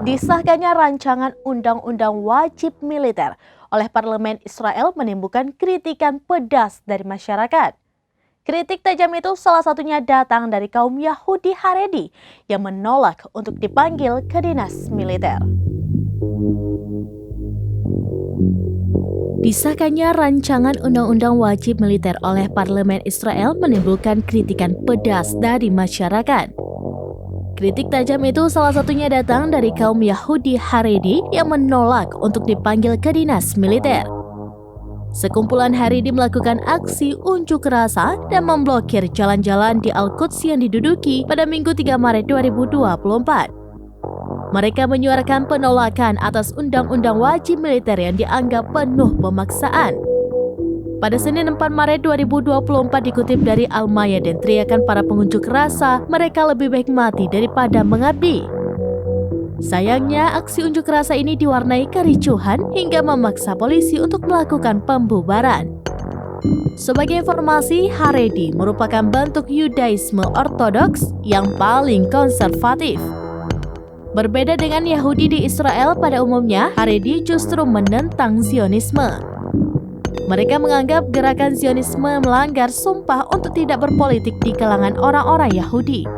Disahkannya rancangan undang-undang wajib militer oleh parlemen Israel menimbulkan kritikan pedas dari masyarakat. Kritik tajam itu salah satunya datang dari kaum Yahudi Haredi yang menolak untuk dipanggil ke dinas militer. Disahkannya rancangan undang-undang wajib militer oleh parlemen Israel menimbulkan kritikan pedas dari masyarakat. Kritik tajam itu salah satunya datang dari kaum Yahudi Haredi yang menolak untuk dipanggil ke dinas militer. Sekumpulan Haredi melakukan aksi unjuk rasa dan memblokir jalan-jalan di Al-Quds yang diduduki pada Minggu 3 Maret 2024. Mereka menyuarakan penolakan atas undang-undang wajib militer yang dianggap penuh pemaksaan. Pada Senin 4 Maret 2024 dikutip dari Al-Mayadin, teriakan para pengunjuk rasa, mereka lebih baik mati daripada mengabdi. Sayangnya, aksi unjuk rasa ini diwarnai kericuhan hingga memaksa polisi untuk melakukan pembubaran. Sebagai informasi, Haredi merupakan bentuk Yudaisme ortodoks yang paling konservatif. Berbeda dengan Yahudi di Israel pada umumnya, Haredi justru menentang Zionisme. Mereka menganggap gerakan Zionisme melanggar sumpah untuk tidak berpolitik di kalangan orang-orang Yahudi.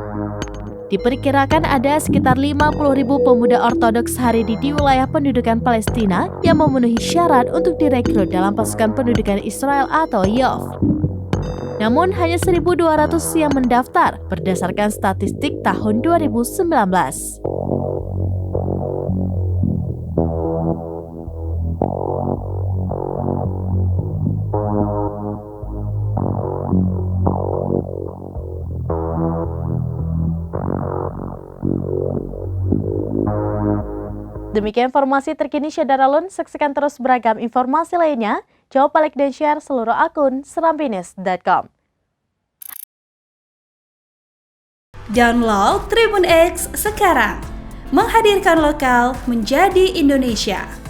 Diperkirakan ada sekitar 50.000 pemuda ortodoks Haredi di wilayah pendudukan Palestina yang memenuhi syarat untuk direkrut dalam pasukan pendudukan Israel atau IDF. Namun hanya 1.200 yang mendaftar berdasarkan statistik tahun 2019. Demikian informasi terkini Syadaralun, saksikan terus beragam informasi lainnya. Coba like dan share seluruh akun serambines.com. Download Tribun X sekarang, menghadirkan lokal menjadi Indonesia.